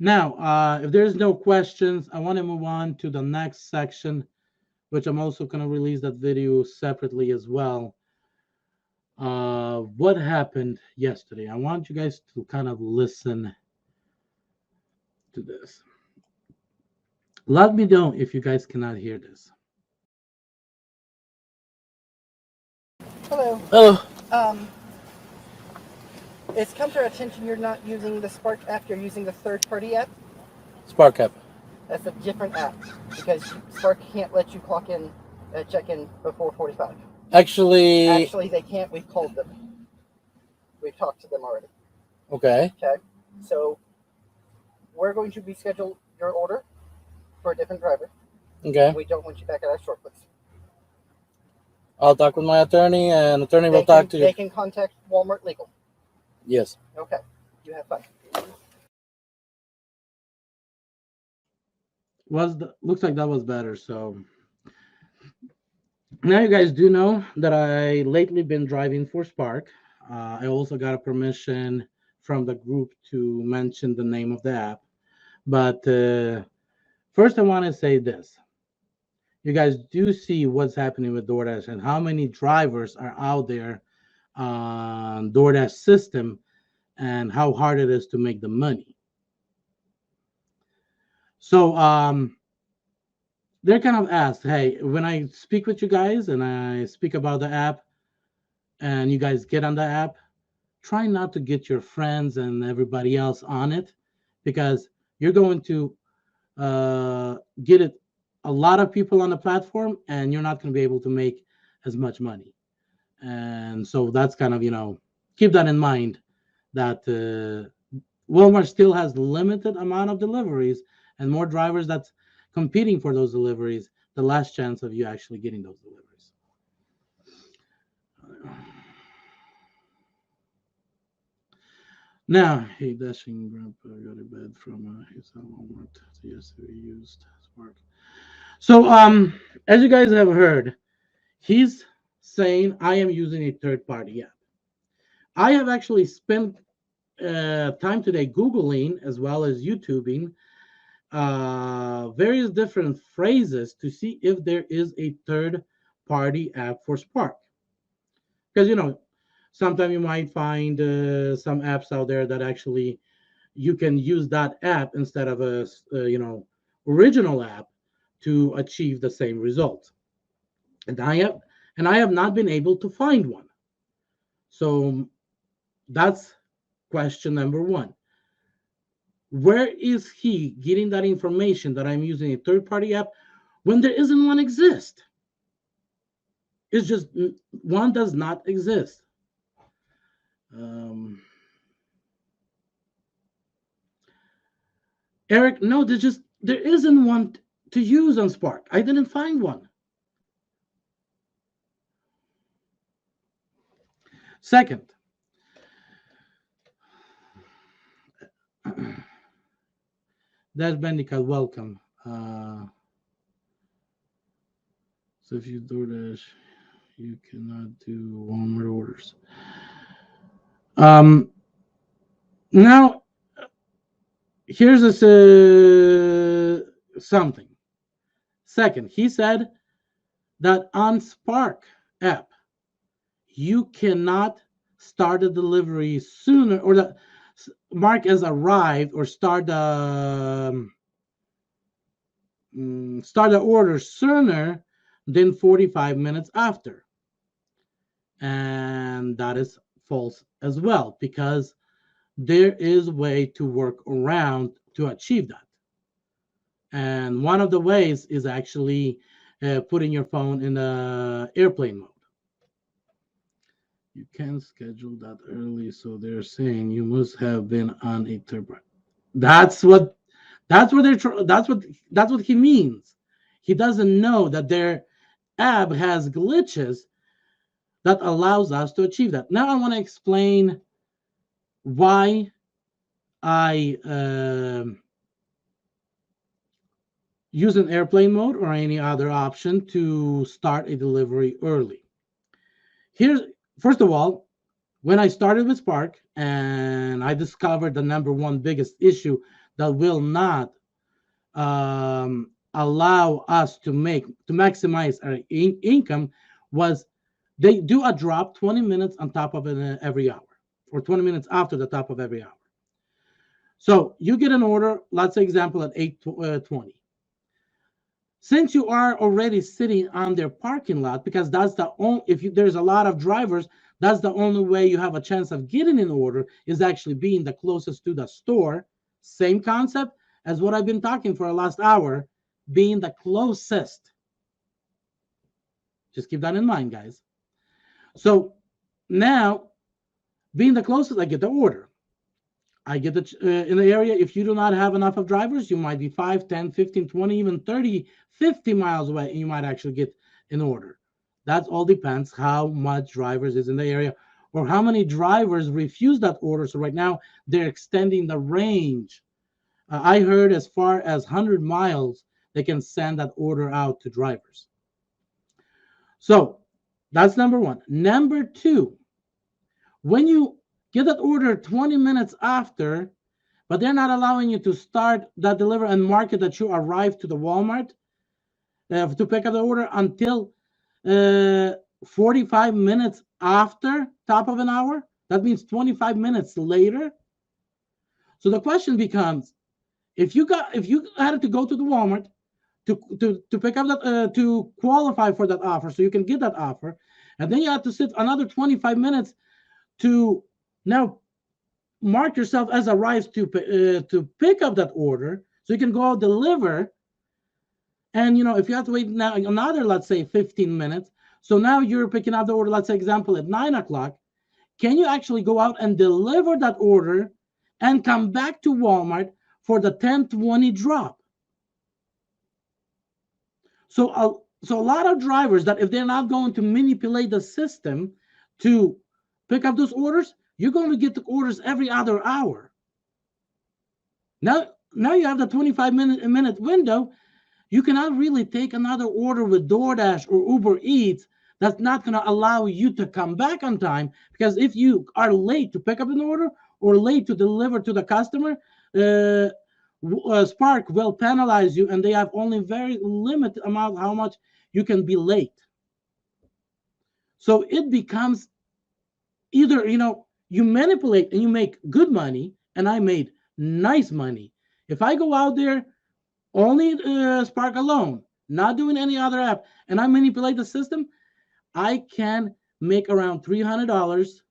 Now, if there's no questions, I want to move on to the next section, which I'm also going to release that video separately as well. What happened yesterday? I want you guys to kind of listen to this. Let me know if you guys cannot hear this. Hello. Oh, Um, it's come to our attention you're not using the Spark app, you're using the third-party app. Spark app. That's a different app because Spark can't let you clock in, check in before 45. Actually, They can't. We've called them. We've talked to them already. okay. Okay. So we're going to reschedule your order for a different driver. Okay. We don't want you back at our store, please. I'll talk with my attorney, and attorney will talk to you. They can contact Walmart Legal. Yes. Okay. You have fun. Looks like that was better. So now you guys do know that I lately been driving for Spark. I also got a permission from the group to mention the name of the app. But first, I want to say this. You guys do see what's happening with DoorDash and how many drivers are out there on DoorDash system and how hard it is to make the money. So they're kind of asked, hey, when I speak with you guys and I speak about the app and you guys get on the app, try not to get your friends and everybody else on it because you're going to get it a lot of people on the platform and you're not going to be able to make as much money. And so that's kind of, keep that in mind that Walmart still has limited amount of deliveries and more drivers that's competing for those deliveries, the last chance of you actually getting those deliveries. Now, hey, dashing grandpa got a bed from his Walmart yesterday used Spark. So, as you guys have heard, he's saying I am using a third party app. I have actually spent time today Googling as well as YouTubing various different phrases to see if there is a third party app for Spark. Because, sometimes you might find some apps out there that actually you can use that app instead of a, original app to achieve the same result. And I have not been able to find one. So that's question number one. Where is he getting that information that I'm using a third party app when there isn't one exist? It's just one does not exist. Eric, no, there isn't one to use on Spark. I didn't find one. Second, Dash Bandicoot, welcome. So if you DoorDash, you cannot do Walmart orders. Now, here's something. Second, he said that on Spark app, you cannot start a delivery sooner or the mark as arrived or start the order sooner than 45 minutes after. And that is false as well because there is a way to work around to achieve that. And one of the ways is actually putting your phone in the airplane mode. You can't schedule that early, so they're saying you must have been on a turbo. That's what that's what that's what he means. He doesn't know that their app has glitches that allows us to achieve that. Now I want to explain why I use an airplane mode or any other option to start a delivery early. Here's first of all, when I started with Spark and I discovered the number one biggest issue that will not allow us to maximize our income was they do a drop 20 minutes on top of it every hour, or 20 minutes after the top of every hour. So you get an order, let's say example at 8:20. Since you are already sitting on their parking lot, because that's the only, there's a lot of drivers, that's the only way you have a chance of getting an order, is actually being the closest to the store. Same concept as what I've been talking for the last hour, being the closest. Just keep that in mind, guys. So now, being the closest, I get the order. I get it in the area. If you do not have enough of drivers, you might be 5, 10, 15, 20, even 30, 50 miles away, and you might actually get an order. That all depends how much drivers is in the area, or how many drivers refuse that order. So right now, they're extending the range. I heard as far as 100 miles, they can send that order out to drivers. So that's number one. Number two, when you get that order 20 minutes after, but they're not allowing you to start that deliver and mark it that you arrived to the Walmart to pick up the order until 45 minutes after top of an hour. That means 25 minutes later. So the question becomes, if you had to go to the Walmart to pick up that to qualify for that offer, so you can get that offer, and then you have to sit another 25 minutes to now mark yourself as arrived to pick up that order, so you can go out deliver. And if you have to wait now another, let's say 15 minutes, so now you're picking up the order, let's say example at 9 o'clock, can you actually go out and deliver that order and come back to Walmart for the 10:20 drop? So a lot of drivers, that if they're not going to manipulate the system to pick up those orders, you're going to get the orders every other hour. Now you have the 25-minute window. You cannot really take another order with Doordash or Uber Eats. That's not going to allow you to come back on time, because if you are late to pick up an order or late to deliver to the customer, Spark will penalize you, and they have only very limited amount how much you can be late. So it becomes either you manipulate and you make good money, and I made nice money. If I go out there only Spark alone, not doing any other app, and I manipulate the system, I can make around $300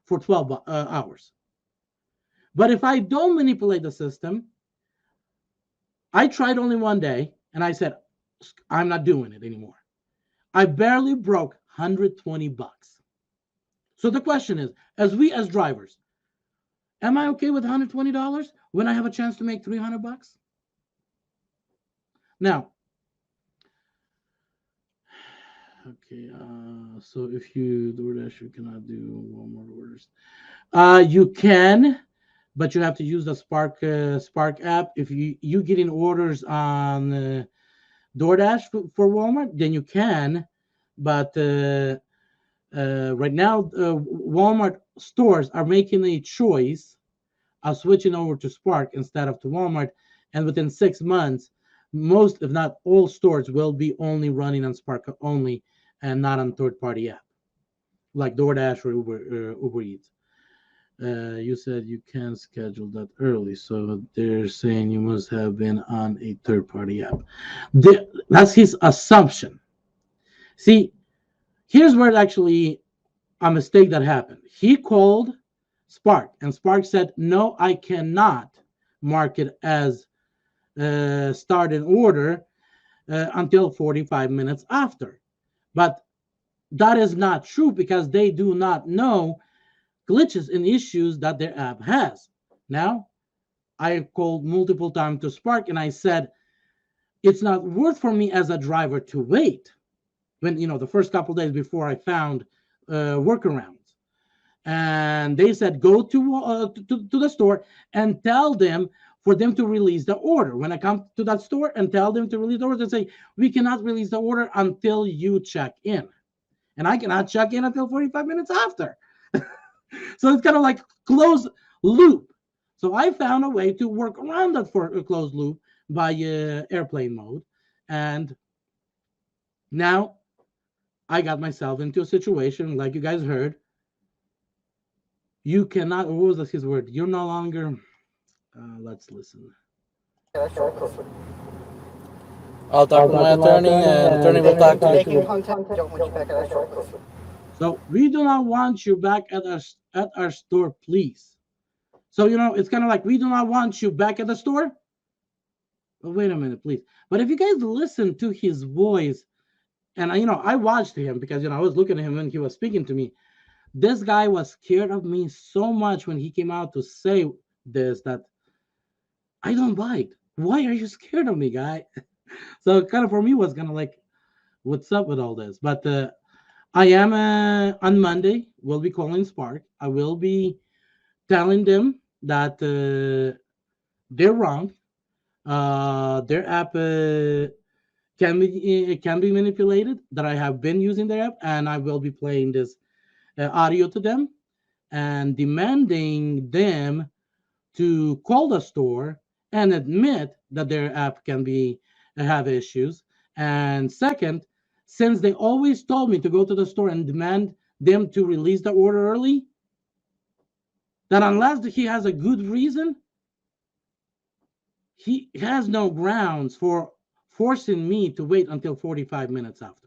for 12 hours. But if I don't manipulate the system, I tried only one day and I said, I'm not doing it anymore. I barely broke $120. So the question is, as drivers, am I okay with $120 when I have a chance to make $300? Now, okay, so if you DoorDash, you cannot do Walmart orders. You can, but you have to use the Spark app. If you getting orders on DoorDash for Walmart, then you can. But right now, Walmart stores are making a choice of switching over to Spark instead of to Walmart, and within 6 months, most, if not all, stores will be only running on Spark only and not on third-party app like DoorDash or Uber Eats. You said you can schedule that early, so they're saying you must have been on a third-party app. That's his assumption. See, here's where actually a mistake that happened. He called Spark, and Spark said, no, I cannot mark it as start an order until 45 minutes after. But that is not true, because they do not know glitches and issues that their app has. Now, I called multiple times to Spark and I said, it's not worth for me as a driver to wait when, the first couple days before I found workarounds. And they said, go to the store and tell them for them to release the order. When I come to that store and tell them to release the order, they say, we cannot release the order until you check in. And I cannot check in until 45 minutes after. So it's kind of like closed loop. So I found a way to work around that for a closed loop by airplane mode. And now I got myself into a situation, like you guys heard. You cannot, what was his word? You're no longer, let's listen. Yeah, that's right. I'll talk with my attorney, and attorney will talk to Making you. contact. Don't want you back at our store. So we do not want you back at our store, please. So it's kind of like we do not want you back at the store. But wait a minute, please. But if you guys listen to his voice, and I watched him because I was looking at him when he was speaking to me. This guy was scared of me so much when he came out to say this that I don't bite. Why are you scared of me, guy? So kind of for me was kind of like, what's up with all this? But I am on Monday. We'll be calling Spark. I will be telling them that they're wrong. Their app can be manipulated. That I have been using their app, and I will be playing this audio to them and demanding them to call the store and admit that their app can be have issues. And second, since they always told me to go to the store and demand them to release the order early, that unless he has a good reason, he has no grounds for forcing me to wait until 45 minutes after.